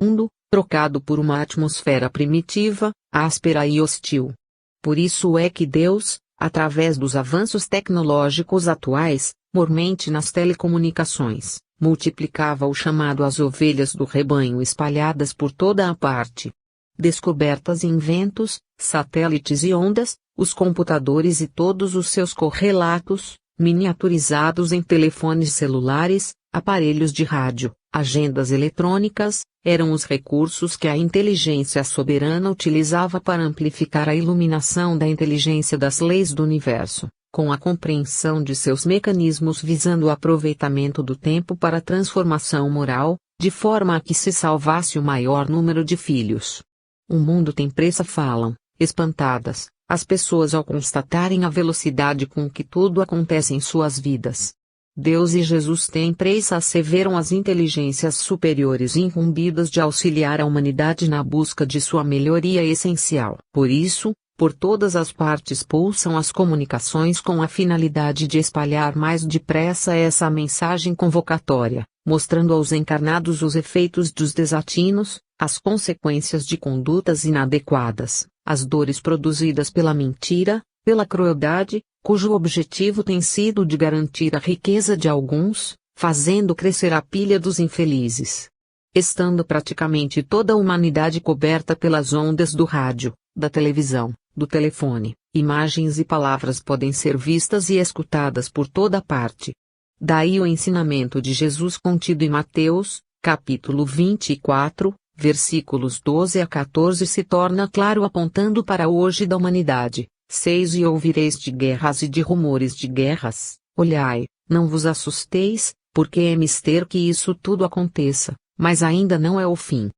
mundo, trocado por uma atmosfera primitiva, áspera e hostil. Por isso é que Deus, através dos avanços tecnológicos atuais, mormente nas telecomunicações, multiplicava o chamado as ovelhas do rebanho espalhadas por toda a parte. Descobertas e inventos, satélites e ondas, os computadores e todos os seus correlatos, miniaturizados em telefones celulares, aparelhos de rádio, agendas eletrônicas, eram os recursos que a inteligência soberana utilizava para amplificar a iluminação da inteligência das leis do universo, com a compreensão de seus mecanismos visando o aproveitamento do tempo para a transformação moral, de forma a que se salvasse o maior número de filhos. O mundo tem pressa, falam, espantadas, as pessoas ao constatarem a velocidade com que tudo acontece em suas vidas. Deus e Jesus têm pressa, asseveram as inteligências superiores incumbidas de auxiliar a humanidade na busca de sua melhoria essencial. Por isso, por todas as partes pulsam as comunicações com a finalidade de espalhar mais depressa essa mensagem convocatória, mostrando aos encarnados os efeitos dos desatinos, as consequências de condutas inadequadas, as dores produzidas pela mentira, pela crueldade, cujo objetivo tem sido de garantir a riqueza de alguns, fazendo crescer a pilha dos infelizes. Estando praticamente toda a humanidade coberta pelas ondas do rádio, da televisão, do telefone, imagens e palavras podem ser vistas e escutadas por toda parte. Daí o ensinamento de Jesus contido em Mateus, capítulo 24, versículos 12 a 14 se torna claro apontando para o hoje da humanidade. 6 E ouvireis de guerras e de rumores de guerras, olhai, não vos assusteis, porque é mister que isso tudo aconteça, mas ainda não é o fim.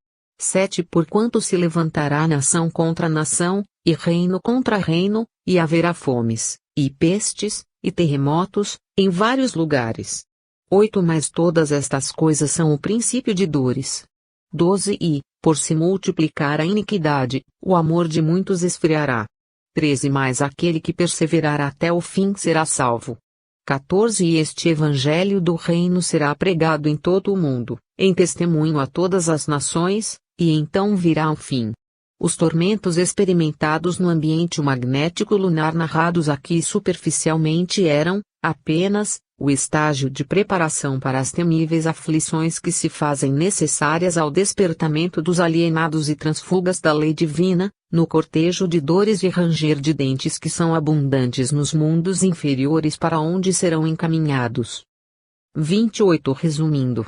7 Porquanto se levantará nação contra nação, e reino contra reino, e haverá fomes, e pestes, e terremotos, em vários lugares. 8 Mas todas estas coisas são o princípio de dores. 12 E, por se multiplicar a iniquidade, o amor de muitos esfriará. 13 Mas aquele que perseverar até o fim será salvo. 14 E este evangelho do reino será pregado em todo o mundo, em testemunho a todas as nações, e então virá o fim. Os tormentos experimentados no ambiente magnético lunar narrados aqui superficialmente eram, apenas, o estágio de preparação para as temíveis aflições que se fazem necessárias ao despertamento dos alienados e transfugas da lei divina, no cortejo de dores e ranger de dentes que são abundantes nos mundos inferiores para onde serão encaminhados. 28 Resumindo.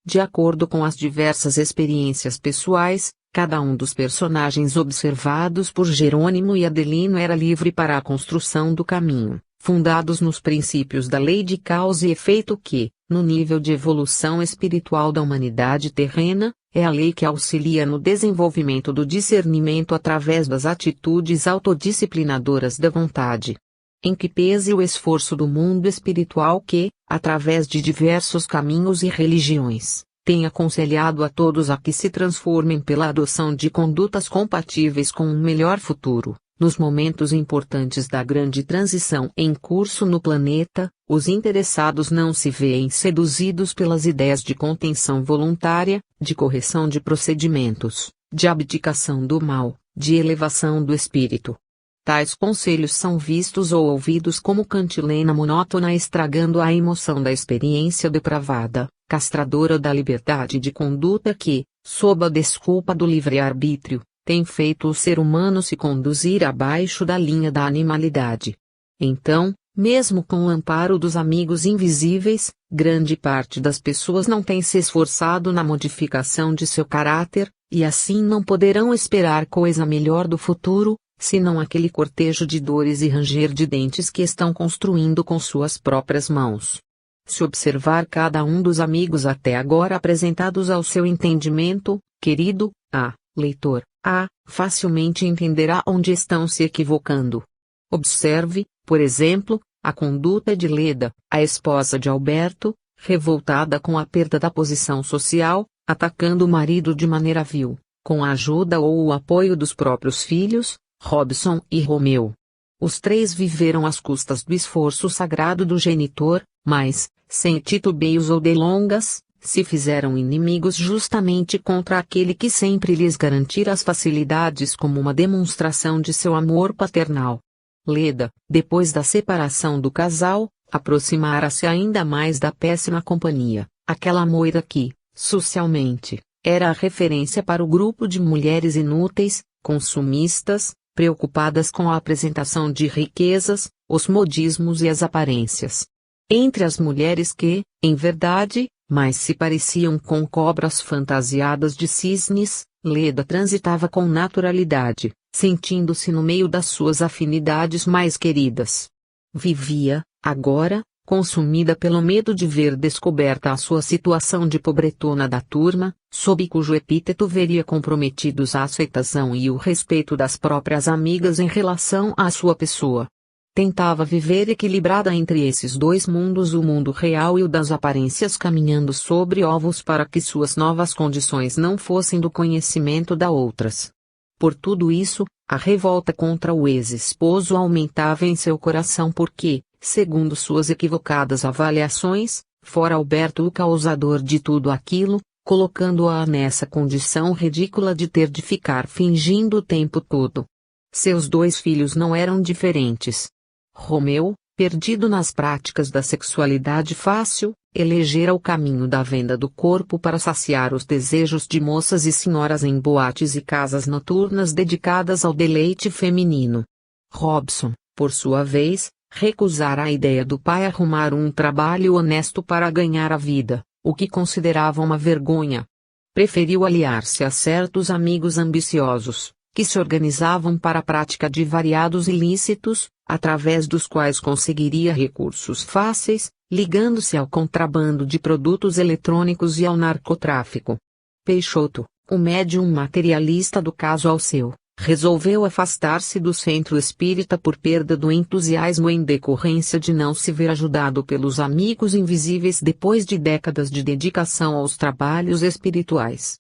De acordo com as diversas experiências pessoais, cada um dos personagens observados por Jerônimo e Adelino era livre para a construção do caminho, fundados nos princípios da lei de causa e efeito que, no nível de evolução espiritual da humanidade terrena, é a lei que auxilia no desenvolvimento do discernimento através das atitudes autodisciplinadoras da vontade. Em que pese o esforço do mundo espiritual que, através de diversos caminhos e religiões, tem aconselhado a todos a que se transformem pela adoção de condutas compatíveis com um melhor futuro. Nos momentos importantes da grande transição em curso no planeta, os interessados não se veem seduzidos pelas ideias de contenção voluntária, de correção de procedimentos, de abdicação do mal, de elevação do espírito. Tais conselhos são vistos ou ouvidos como cantilena monótona estragando a emoção da experiência depravada, castradora da liberdade de conduta que, sob a desculpa do livre-arbítrio, tem feito o ser humano se conduzir abaixo da linha da animalidade. Então, mesmo com o amparo dos amigos invisíveis, grande parte das pessoas não tem se esforçado na modificação de seu caráter, e assim não poderão esperar coisa melhor do futuro, senão aquele cortejo de dores e ranger de dentes que estão construindo com suas próprias mãos. Se observar cada um dos amigos até agora apresentados ao seu entendimento, querido leitor, facilmente entenderá onde estão se equivocando. Observe, por exemplo, a conduta de Leda, a esposa de Alberto, revoltada com a perda da posição social, atacando o marido de maneira vil, com a ajuda ou o apoio dos próprios filhos, Robson e Romeu. Os três viveram às custas do esforço sagrado do genitor, mas, sem titubeios ou delongas, se fizeram inimigos justamente contra aquele que sempre lhes garantira as facilidades como uma demonstração de seu amor paternal. Leda, depois da separação do casal, aproximara-se ainda mais da péssima companhia, aquela moira que, socialmente, era a referência para o grupo de mulheres inúteis, consumistas, preocupadas com a apresentação de riquezas, os modismos e as aparências. Entre as mulheres que, em verdade, mais se pareciam com cobras fantasiadas de cisnes, Leda transitava com naturalidade, sentindo-se no meio das suas afinidades mais queridas. Vivia, agora, consumida pelo medo de ver descoberta a sua situação de pobretona da turma, sob cujo epíteto veria comprometidos a aceitação e o respeito das próprias amigas em relação à sua pessoa. Tentava viver equilibrada entre esses dois mundos, o mundo real e o das aparências, caminhando sobre ovos para que suas novas condições não fossem do conhecimento da outras. Por tudo isso, a revolta contra o ex-esposo aumentava em seu coração porque, segundo suas equivocadas avaliações, fora Alberto o causador de tudo aquilo, colocando-a nessa condição ridícula de ter de ficar fingindo o tempo todo. Seus dois filhos não eram diferentes. Romeu, perdido nas práticas da sexualidade fácil, elegera o caminho da venda do corpo para saciar os desejos de moças e senhoras em boates e casas noturnas dedicadas ao deleite feminino. Robson, por sua vez, recusara a ideia do pai arrumar um trabalho honesto para ganhar a vida, o que considerava uma vergonha. Preferiu aliar-se a certos amigos ambiciosos, que se organizavam para a prática de variados ilícitos, através dos quais conseguiria recursos fáceis, ligando-se ao contrabando de produtos eletrônicos e ao narcotráfico. Peixoto, o médium materialista do caso Alceu, resolveu afastar-se do centro espírita por perda do entusiasmo em decorrência de não se ver ajudado pelos amigos invisíveis depois de décadas de dedicação aos trabalhos espirituais.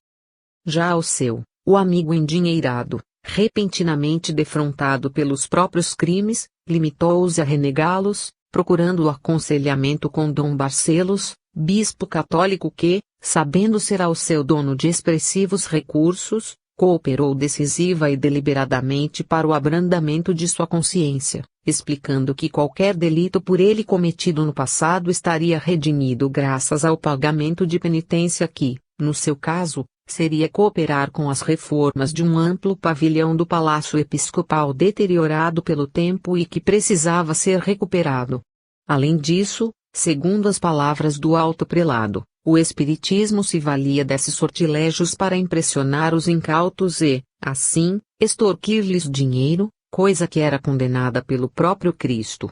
Já Alceu, o amigo endinheirado, repentinamente defrontado pelos próprios crimes, limitou-se a renegá-los, procurando o aconselhamento com Dom Barcelos, bispo católico que, sabendo ser Alceu dono de expressivos recursos, cooperou decisiva e deliberadamente para o abrandamento de sua consciência, explicando que qualquer delito por ele cometido no passado estaria redimido graças ao pagamento de penitência que, no seu caso, seria cooperar com as reformas de um amplo pavilhão do Palácio Episcopal deteriorado pelo tempo e que precisava ser recuperado. Além disso, segundo as palavras do alto prelado, o espiritismo se valia desses sortilégios para impressionar os incautos e, assim, extorquir-lhes dinheiro, coisa que era condenada pelo próprio Cristo.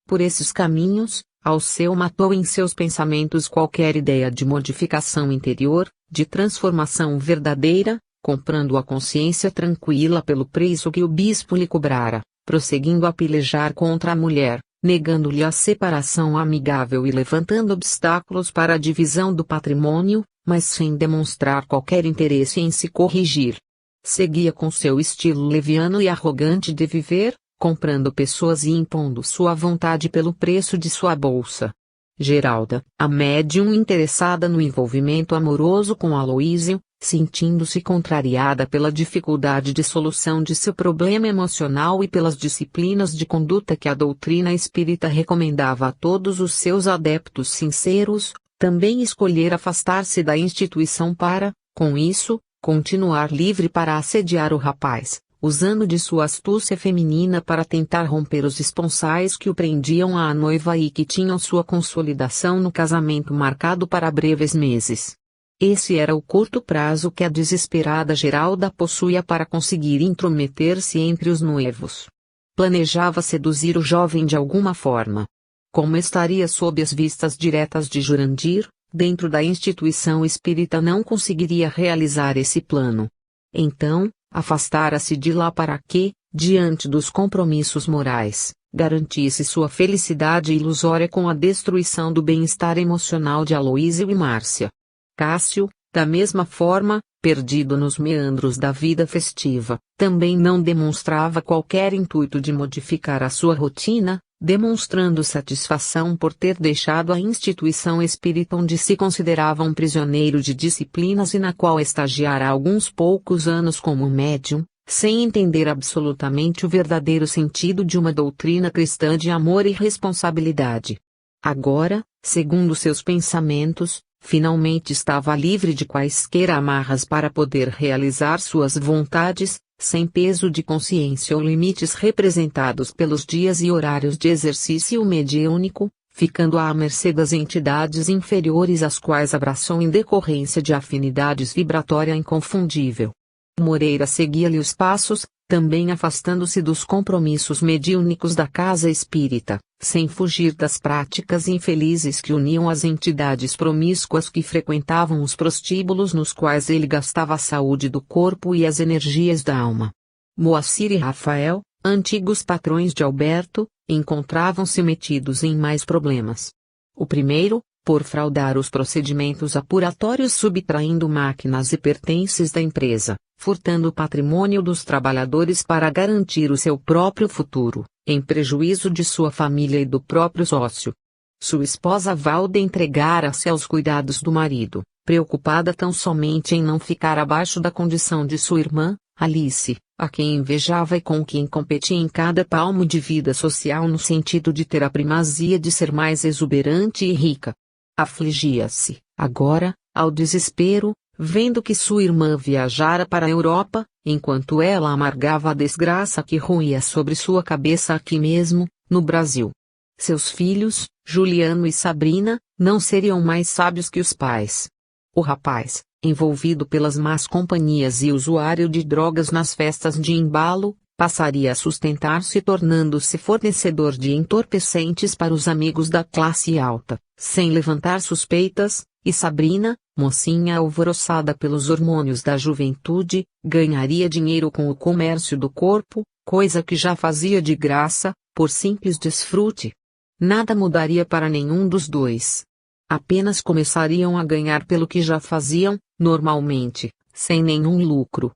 Por esses caminhos, Alceu matou em seus pensamentos qualquer ideia de modificação interior, de transformação verdadeira, comprando a consciência tranquila pelo preço que o bispo lhe cobrara, prosseguindo a pelejar contra a mulher, negando-lhe a separação amigável e levantando obstáculos para a divisão do patrimônio, mas sem demonstrar qualquer interesse em se corrigir. Seguia com seu estilo leviano e arrogante de viver, comprando pessoas e impondo sua vontade pelo preço de sua bolsa. Geralda, a médium interessada no envolvimento amoroso com Aloísio, sentindo-se contrariada pela dificuldade de solução de seu problema emocional e pelas disciplinas de conduta que a doutrina espírita recomendava a todos os seus adeptos sinceros, também escolhera afastar-se da instituição para, com isso, continuar livre para assediar o rapaz, usando de sua astúcia feminina para tentar romper os esponsais que o prendiam à noiva e que tinham sua consolidação no casamento marcado para breves meses. Esse era o curto prazo que a desesperada Geralda possuía para conseguir intrometer-se entre os noivos. Planejava seduzir o jovem de alguma forma. Como estaria sob as vistas diretas de Jurandir, dentro da instituição espírita não conseguiria realizar esse plano. Então, afastara-se de lá para que, diante dos compromissos morais, garantisse sua felicidade ilusória com a destruição do bem-estar emocional de Aloísio e Márcia. Cássio, da mesma forma, perdido nos meandros da vida festiva, também não demonstrava qualquer intuito de modificar a sua rotina, demonstrando satisfação por ter deixado a instituição espírita onde se considerava um prisioneiro de disciplinas e na qual estagiara há alguns poucos anos como médium, sem entender absolutamente o verdadeiro sentido de uma doutrina cristã de amor e responsabilidade. Agora, segundo seus pensamentos, finalmente estava livre de quaisquer amarras para poder realizar suas vontades, sem peso de consciência ou limites representados pelos dias e horários de exercício mediúnico, ficando à mercê das entidades inferiores às quais abraçou em decorrência de afinidades vibratória inconfundível. Moreira seguia-lhe os passos, também afastando-se dos compromissos mediúnicos da casa espírita, sem fugir das práticas infelizes que uniam as entidades promíscuas que frequentavam os prostíbulos nos quais ele gastava a saúde do corpo e as energias da alma. Moacir e Rafael, antigos patrões de Alberto, encontravam-se metidos em mais problemas. O primeiro, por fraudar os procedimentos apuratórios subtraindo máquinas e pertences da empresa, furtando o patrimônio dos trabalhadores para garantir o seu próprio futuro, em prejuízo de sua família e do próprio sócio. Sua esposa Valda entregara-se aos cuidados do marido, preocupada tão somente em não ficar abaixo da condição de sua irmã, Alice, a quem invejava e com quem competia em cada palmo de vida social no sentido de ter a primazia de ser mais exuberante e rica. Afligia-se, agora, ao desespero, vendo que sua irmã viajara para a Europa, enquanto ela amargava a desgraça que ruía sobre sua cabeça aqui mesmo, no Brasil. Seus filhos, Juliano e Sabrina, não seriam mais sábios que os pais. O rapaz, envolvido pelas más companhias e usuário de drogas nas festas de embalo, passaria a sustentar-se tornando-se fornecedor de entorpecentes para os amigos da classe alta, sem levantar suspeitas, e Sabrina, mocinha alvoroçada pelos hormônios da juventude, ganharia dinheiro com o comércio do corpo, coisa que já fazia de graça, por simples desfrute. Nada mudaria para nenhum dos dois. Apenas começariam a ganhar pelo que já faziam, normalmente, sem nenhum lucro.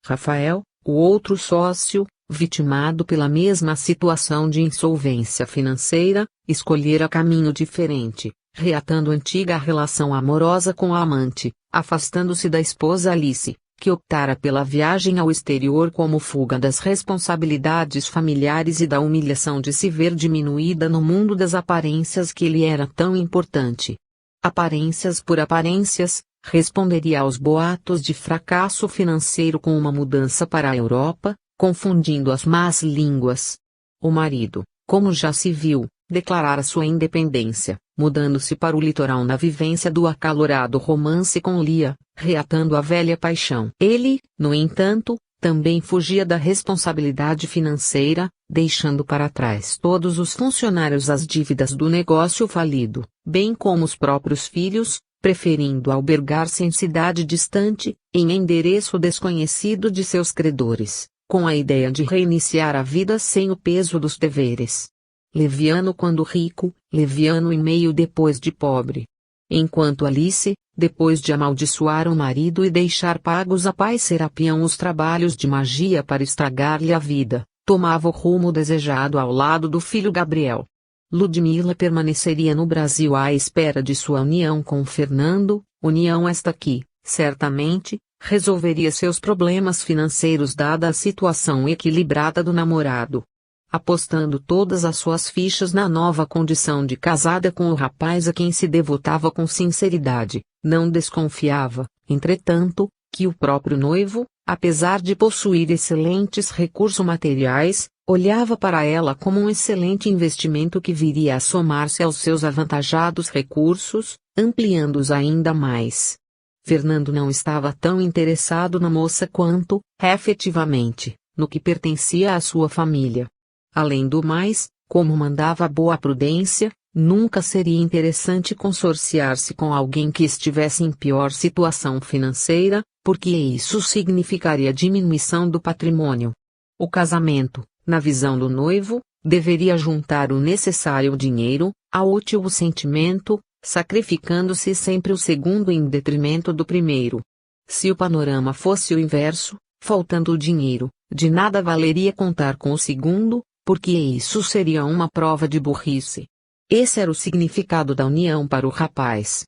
Rafael, o outro sócio, vitimado pela mesma situação de insolvência financeira, escolhera caminho diferente, reatando antiga relação amorosa com a amante, afastando-se da esposa Alice, que optara pela viagem ao exterior como fuga das responsabilidades familiares e da humilhação de se ver diminuída no mundo das aparências que lhe era tão importante. Aparências por aparências, responderia aos boatos de fracasso financeiro com uma mudança para a Europa, confundindo as más línguas. O marido, como já se viu, declarara sua independência, mudando-se para o litoral na vivência do acalorado romance com Lia, reatando a velha paixão. Ele, no entanto, também fugia da responsabilidade financeira, deixando para trás todos os funcionários as dívidas do negócio falido, bem como os próprios filhos, preferindo albergar-se em cidade distante, em endereço desconhecido de seus credores, com a ideia de reiniciar a vida sem o peso dos deveres. Leviano quando rico, leviano e meio depois de pobre. Enquanto Alice, depois de amaldiçoar o marido e deixar pagos a pais Serapião os trabalhos de magia para estragar-lhe a vida, tomava o rumo desejado ao lado do filho Gabriel. Ludmila permaneceria no Brasil à espera de sua união com Fernando, união esta que, certamente, resolveria seus problemas financeiros dada a situação equilibrada do namorado. Apostando todas as suas fichas na nova condição de casada com o rapaz a quem se devotava com sinceridade, não desconfiava, entretanto, que o próprio noivo, apesar de possuir excelentes recursos materiais, olhava para ela como um excelente investimento que viria a somar-se aos seus avantajados recursos, ampliando-os ainda mais. Fernando não estava tão interessado na moça quanto, efetivamente, no que pertencia à sua família. Além do mais, como mandava a boa prudência, nunca seria interessante consorciar-se com alguém que estivesse em pior situação financeira, porque isso significaria diminuição do patrimônio. O casamento, na visão do noivo, deveria juntar o necessário dinheiro, a útil o sentimento, sacrificando-se sempre o segundo em detrimento do primeiro. Se o panorama fosse o inverso, faltando o dinheiro, de nada valeria contar com o segundo, porque isso seria uma prova de burrice. Esse era o significado da união para o rapaz.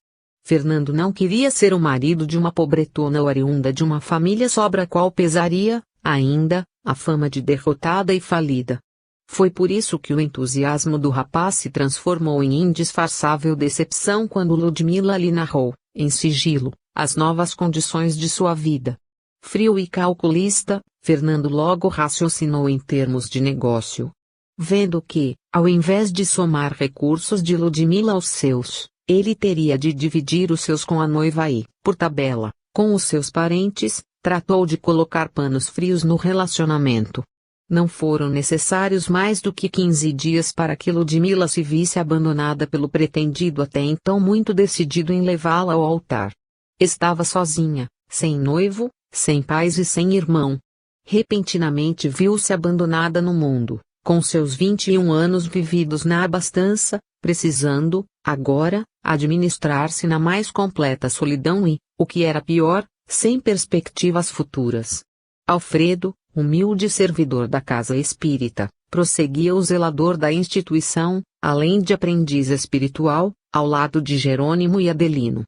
Fernando não queria ser o marido de uma pobretona oriunda de uma família sobre a qual pesaria, ainda, a fama de derrotada e falida. Foi por isso que o entusiasmo do rapaz se transformou em indisfarçável decepção quando Ludmila lhe narrou, em sigilo, as novas condições de sua vida. Frio e calculista, Fernando logo raciocinou em termos de negócio. Vendo que, ao invés de somar recursos de Ludmila aos seus, ele teria de dividir os seus com a noiva e, por tabela, com os seus parentes, tratou de colocar panos frios no relacionamento. Não foram necessários mais do que 15 dias para que Ludmila se visse abandonada pelo pretendido até então muito decidido em levá-la ao altar. Estava sozinha, sem noivo, sem pais e sem irmão. Repentinamente viu-se abandonada no mundo, com seus 21 anos vividos na abastança, precisando, agora, administrar-se na mais completa solidão e, o que era pior, sem perspectivas futuras. Alfredo, humilde servidor da casa espírita, prosseguia o zelador da instituição, além de aprendiz espiritual, ao lado de Jerônimo e Adelino.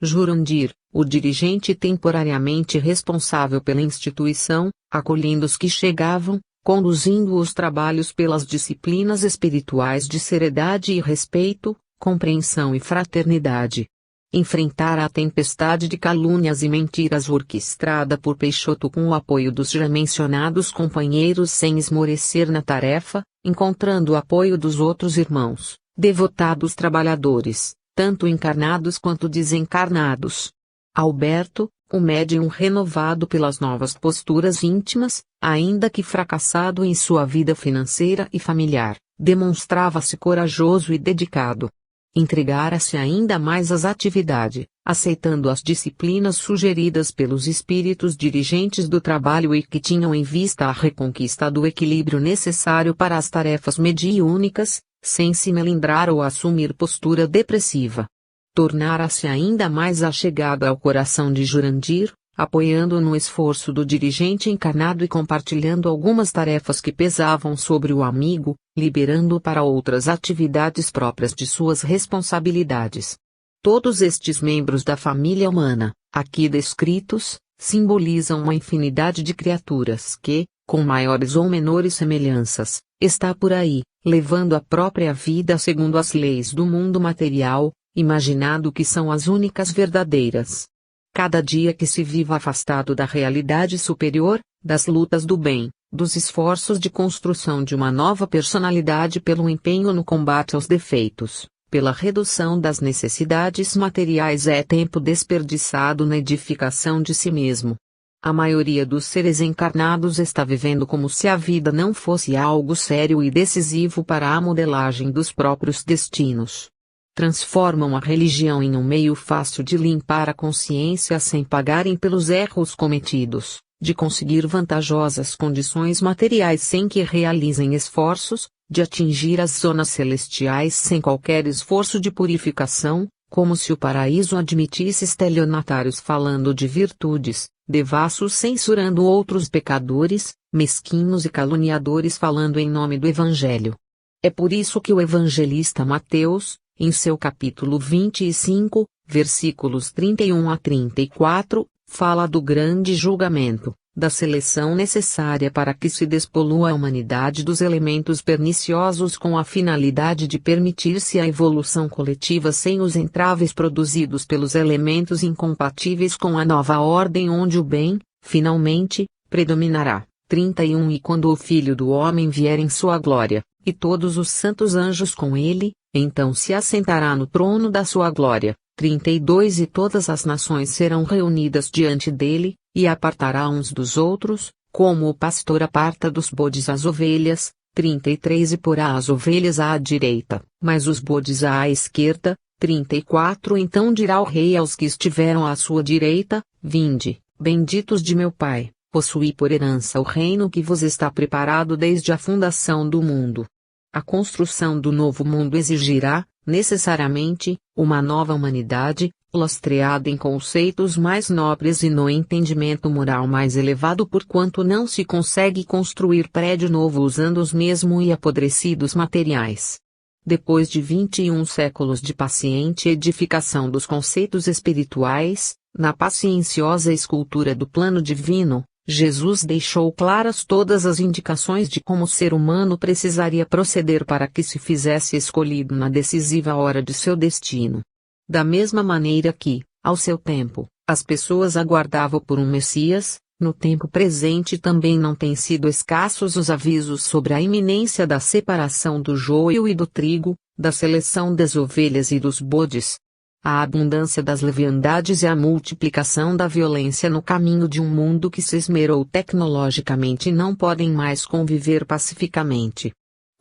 Jurandir, o dirigente temporariamente responsável pela instituição, acolhendo os que chegavam, conduzindo os trabalhos pelas disciplinas espirituais de seriedade e respeito, compreensão e fraternidade. Enfrentara a tempestade de calúnias e mentiras orquestrada por Peixoto com o apoio dos já mencionados companheiros sem esmorecer na tarefa, encontrando o apoio dos outros irmãos, devotados trabalhadores, tanto encarnados quanto desencarnados. Alberto, o médium renovado pelas novas posturas íntimas, ainda que fracassado em sua vida financeira e familiar, demonstrava-se corajoso e dedicado. Entregara-se ainda mais às atividades, aceitando as disciplinas sugeridas pelos espíritos dirigentes do trabalho e que tinham em vista a reconquista do equilíbrio necessário para as tarefas mediúnicas, sem se melindrar ou assumir postura depressiva. Tornara-se ainda mais achegado ao coração de Jurandir, apoiando no esforço do dirigente encarnado e compartilhando algumas tarefas que pesavam sobre o amigo, liberando-o para outras atividades próprias de suas responsabilidades. Todos estes membros da família humana, aqui descritos, simbolizam uma infinidade de criaturas que, com maiores ou menores semelhanças, está por aí, levando a própria vida segundo as leis do mundo material, imaginando que são as únicas verdadeiras. Cada dia que se viva afastado da realidade superior, das lutas do bem, dos esforços de construção de uma nova personalidade pelo empenho no combate aos defeitos, pela redução das necessidades materiais é tempo desperdiçado na edificação de si mesmo. A maioria dos seres encarnados está vivendo como se a vida não fosse algo sério e decisivo para a modelagem dos próprios destinos. Transformam a religião em um meio fácil de limpar a consciência sem pagarem pelos erros cometidos, de conseguir vantajosas condições materiais sem que realizem esforços, de atingir as zonas celestiais sem qualquer esforço de purificação, como se o paraíso admitisse estelionatários falando de virtudes, devassos censurando outros pecadores, mesquinhos e caluniadores falando em nome do Evangelho. É por isso que o evangelista Mateus, em seu capítulo 25, versículos 31 a 34, fala do grande julgamento, da seleção necessária para que se despolua a humanidade dos elementos perniciosos com a finalidade de permitir-se a evolução coletiva sem os entraves produzidos pelos elementos incompatíveis com a nova ordem onde o bem, finalmente, predominará. 31 E quando o Filho do Homem vier em sua glória, e todos os santos anjos com ele, então se assentará no trono da sua glória. 32 E todas as nações serão reunidas diante dele, e apartará uns dos outros, como o pastor aparta dos bodes as ovelhas. 33 E porá as ovelhas à direita, mas os bodes à esquerda. 34 Então dirá o rei aos que estiveram à sua direita: Vinde, benditos de meu Pai, possuí por herança o reino que vos está preparado desde a fundação do mundo. A construção do novo mundo exigirá, necessariamente, uma nova humanidade, lastreada em conceitos mais nobres e no entendimento moral mais elevado, porquanto não se consegue construir prédio novo usando os mesmos e apodrecidos materiais. Depois de 21 séculos de paciente edificação dos conceitos espirituais, na pacienciosa escultura do plano divino, Jesus deixou claras todas as indicações de como o ser humano precisaria proceder para que se fizesse escolhido na decisiva hora de seu destino. Da mesma maneira que, ao seu tempo, as pessoas aguardavam por um Messias, no tempo presente também não têm sido escassos os avisos sobre a iminência da separação do joio e do trigo, da seleção das ovelhas e dos bodes. A abundância das leviandades e a multiplicação da violência no caminho de um mundo que se esmerou tecnologicamente não podem mais conviver pacificamente.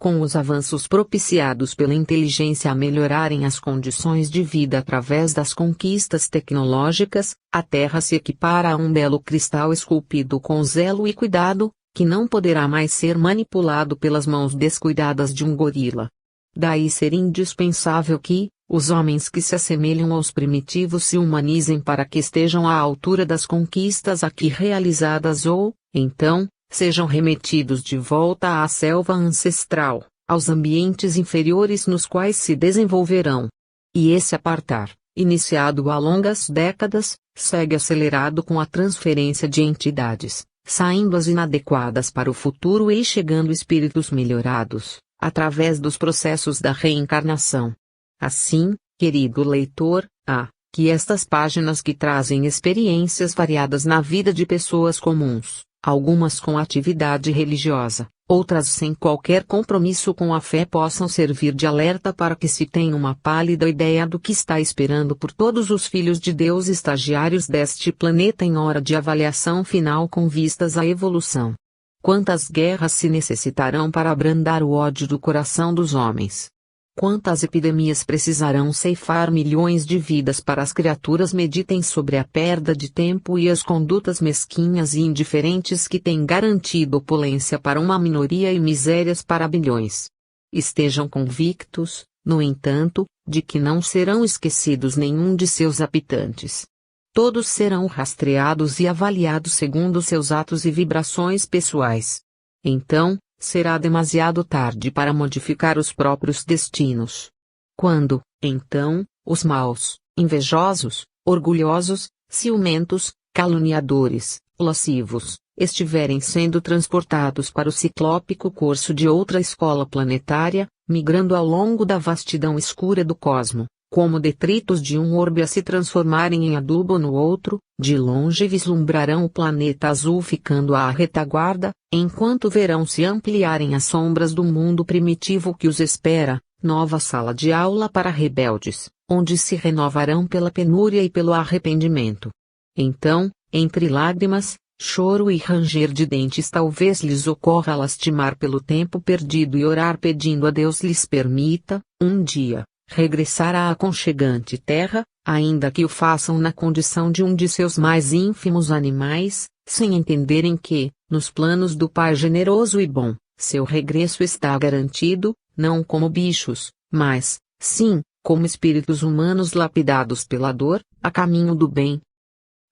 Com os avanços propiciados pela inteligência a melhorarem as condições de vida através das conquistas tecnológicas, a Terra se equipara a um belo cristal esculpido com zelo e cuidado, que não poderá mais ser manipulado pelas mãos descuidadas de um gorila. Daí ser indispensável que, os homens que se assemelham aos primitivos se humanizem para que estejam à altura das conquistas aqui realizadas ou, então, sejam remetidos de volta à selva ancestral, aos ambientes inferiores nos quais se desenvolverão. E esse apartar, iniciado há longas décadas, segue acelerado com a transferência de entidades, saindo as inadequadas para o futuro e chegando espíritos melhorados, através dos processos da reencarnação. Assim, querido leitor, há que estas páginas que trazem experiências variadas na vida de pessoas comuns, algumas com atividade religiosa, outras sem qualquer compromisso com a fé, possam servir de alerta para que se tenha uma pálida ideia do que está esperando por todos os filhos de Deus estagiários deste planeta em hora de avaliação final com vistas à evolução. Quantas guerras se necessitarão para abrandar o ódio do coração dos homens? Quantas epidemias precisarão ceifar milhões de vidas para as criaturas meditem sobre a perda de tempo e as condutas mesquinhas e indiferentes que têm garantido opulência para uma minoria e misérias para bilhões. Estejam convictos, no entanto, de que não serão esquecidos nenhum de seus habitantes. Todos serão rastreados e avaliados segundo seus atos e vibrações pessoais. Então, será demasiado tarde para modificar os próprios destinos. Quando, então, os maus, invejosos, orgulhosos, ciumentos, caluniadores, lascivos, estiverem sendo transportados para o ciclópico curso de outra escola planetária, migrando ao longo da vastidão escura do cosmo, como detritos de um orbe a se transformarem em adubo no outro, de longe vislumbrarão o planeta azul ficando à retaguarda, enquanto verão se ampliarem as sombras do mundo primitivo que os espera, nova sala de aula para rebeldes, onde se renovarão pela penúria e pelo arrependimento. Então, entre lágrimas, choro e ranger de dentes talvez lhes ocorra lastimar pelo tempo perdido e orar pedindo a Deus lhes permita, um dia, regressar à aconchegante terra, ainda que o façam na condição de um de seus mais ínfimos animais, sem entenderem que, nos planos do Pai generoso e bom, seu regresso está garantido, não como bichos, mas, sim, como espíritos humanos lapidados pela dor, a caminho do bem.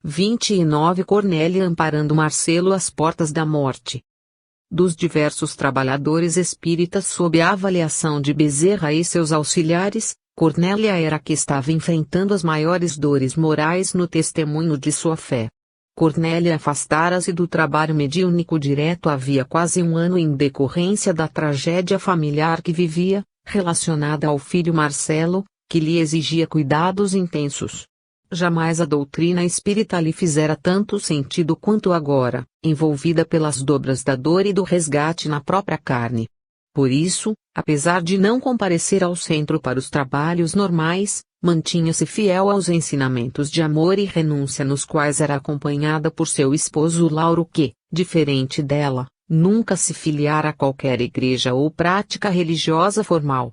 29 Cornélia amparando Marcelo às portas da morte. Dos diversos trabalhadores espíritas sob a avaliação de Bezerra e seus auxiliares, Cornélia era a que estava enfrentando as maiores dores morais no testemunho de sua fé. Cornélia afastara-se do trabalho mediúnico direto havia quase um ano em decorrência da tragédia familiar que vivia, relacionada ao filho Marcelo, que lhe exigia cuidados intensos. Jamais a doutrina espírita lhe fizera tanto sentido quanto agora, envolvida pelas dobras da dor e do resgate na própria carne. Por isso, apesar de não comparecer ao centro para os trabalhos normais, mantinha-se fiel aos ensinamentos de amor e renúncia nos quais era acompanhada por seu esposo Lauro que, diferente dela, nunca se filiara a qualquer igreja ou prática religiosa formal.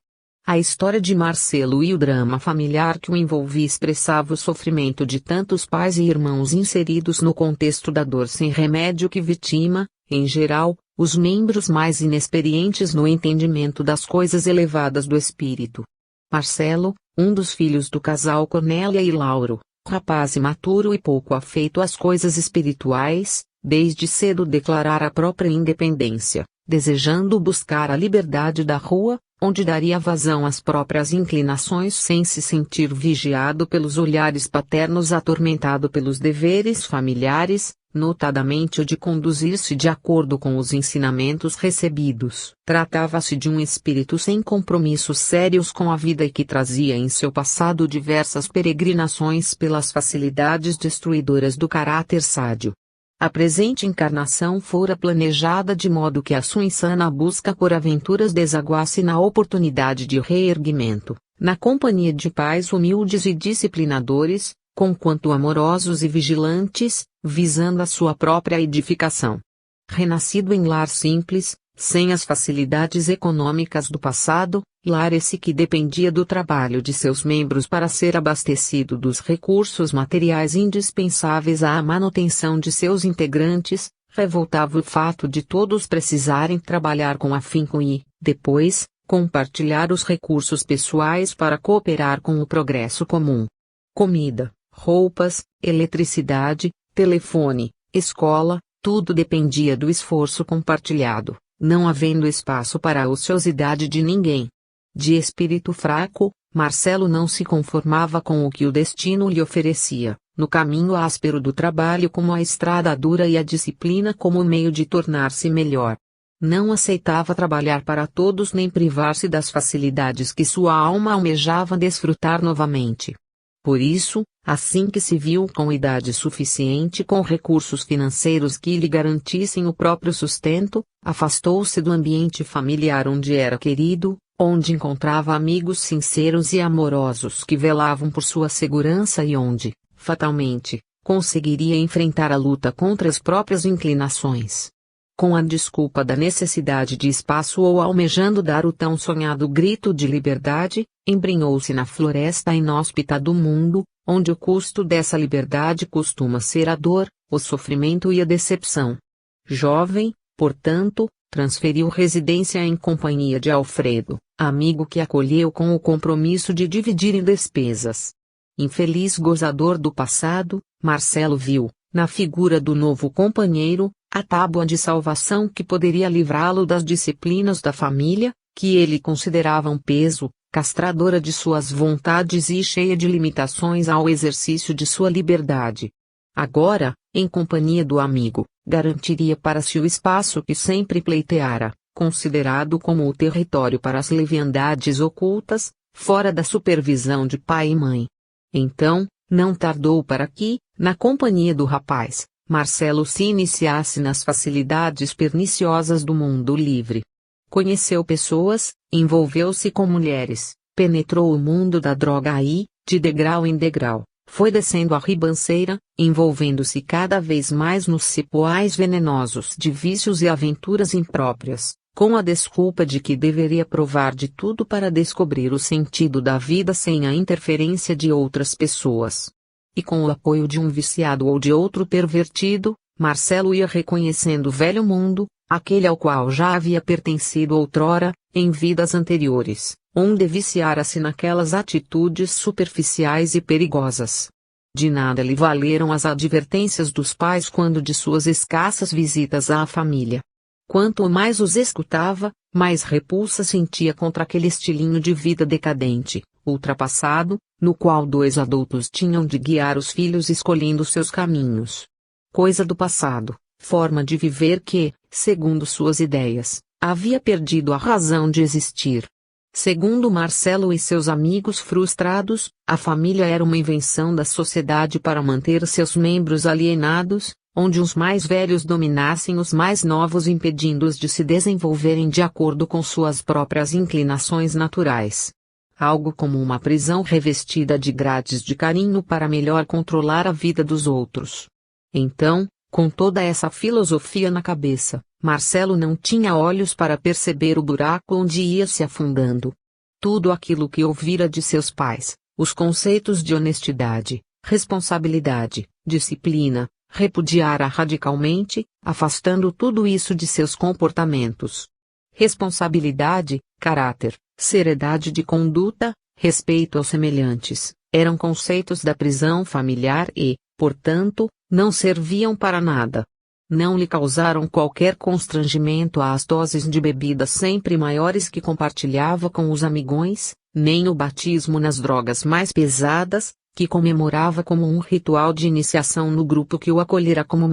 A história de Marcelo e o drama familiar que o envolvia expressava o sofrimento de tantos pais e irmãos inseridos no contexto da dor sem remédio que vitima, em geral, os membros mais inexperientes no entendimento das coisas elevadas do espírito. Marcelo, um dos filhos do casal Cornélia e Lauro, rapaz imaturo e pouco afeito às coisas espirituais, desde cedo declarara a própria independência, desejando buscar a liberdade da rua, onde daria vazão às próprias inclinações sem se sentir vigiado pelos olhares paternos, atormentado pelos deveres familiares, notadamente o de conduzir-se de acordo com os ensinamentos recebidos. Tratava-se de um espírito sem compromissos sérios com a vida e que trazia em seu passado diversas peregrinações pelas facilidades destruidoras do caráter sádio. A presente encarnação fora planejada de modo que a sua insana busca por aventuras desaguasse na oportunidade de reerguimento, na companhia de pais humildes e disciplinadores, conquanto amorosos e vigilantes, visando a sua própria edificação. Renascido em lar simples, sem as facilidades econômicas do passado, lar esse que dependia do trabalho de seus membros para ser abastecido dos recursos materiais indispensáveis à manutenção de seus integrantes, revoltava o fato de todos precisarem trabalhar com afinco e, depois, compartilhar os recursos pessoais para cooperar com o progresso comum. Comida, roupas, eletricidade, telefone, escola, tudo dependia do esforço compartilhado, não havendo espaço para a ociosidade de ninguém. De espírito fraco, Marcelo não se conformava com o que o destino lhe oferecia, no caminho áspero do trabalho como a estrada dura e a disciplina como meio de tornar-se melhor. Não aceitava trabalhar para todos nem privar-se das facilidades que sua alma almejava desfrutar novamente. Por isso, assim que se viu com idade suficiente com recursos financeiros que lhe garantissem o próprio sustento, afastou-se do ambiente familiar onde era querido, onde encontrava amigos sinceros e amorosos que velavam por sua segurança e onde, fatalmente, conseguiria enfrentar a luta contra as próprias inclinações. Com a desculpa da necessidade de espaço ou almejando dar o tão sonhado grito de liberdade, embrenhou-se na floresta inóspita do mundo, onde o custo dessa liberdade costuma ser a dor, o sofrimento e a decepção. Jovem, portanto, transferiu residência em companhia de Alfredo, amigo que acolheu com o compromisso de dividirem despesas. Infeliz gozador do passado, Marcelo viu, na figura do novo companheiro, a tábua de salvação que poderia livrá-lo das disciplinas da família, que ele considerava um peso, castradora de suas vontades e cheia de limitações ao exercício de sua liberdade. Agora, em companhia do amigo, garantiria para si o espaço que sempre pleiteara, considerado como o território para as leviandades ocultas, fora da supervisão de pai e mãe. Então, não tardou para que, na companhia do rapaz, Marcelo se iniciasse nas facilidades perniciosas do mundo livre. Conheceu pessoas, envolveu-se com mulheres, penetrou o mundo da droga e, de degrau em degrau, foi descendo a ribanceira, envolvendo-se cada vez mais nos cipoais venenosos de vícios e aventuras impróprias, com a desculpa de que deveria provar de tudo para descobrir o sentido da vida sem a interferência de outras pessoas. E com o apoio de um viciado ou de outro pervertido, Marcelo ia reconhecendo o velho mundo, aquele ao qual já havia pertencido outrora, em vidas anteriores, onde viciara-se naquelas atitudes superficiais e perigosas. De nada lhe valeram as advertências dos pais quando de suas escassas visitas à família. Quanto mais os escutava, mais repulsa sentia contra aquele estilinho de vida decadente, ultrapassado, no qual dois adultos tinham de guiar os filhos escolhendo seus caminhos. Coisa do passado, forma de viver que, segundo suas ideias, havia perdido a razão de existir. Segundo Marcelo e seus amigos frustrados, a família era uma invenção da sociedade para manter seus membros alienados, onde os mais velhos dominassem os mais novos impedindo-os de se desenvolverem de acordo com suas próprias inclinações naturais. Algo como uma prisão revestida de grades de carinho para melhor controlar a vida dos outros. Então, com toda essa filosofia na cabeça, Marcelo não tinha olhos para perceber o buraco onde ia se afundando. Tudo aquilo que ouvira de seus pais, os conceitos de honestidade, responsabilidade, disciplina, repudiara radicalmente, afastando tudo isso de seus comportamentos. Responsabilidade, caráter, seriedade de conduta, respeito aos semelhantes, eram conceitos da prisão familiar e, portanto, não serviam para nada. Não lhe causaram qualquer constrangimento as doses de bebidas sempre maiores que compartilhava com os amigões, nem o batismo nas drogas mais pesadas, que comemorava como um ritual de iniciação no grupo que o acolhera como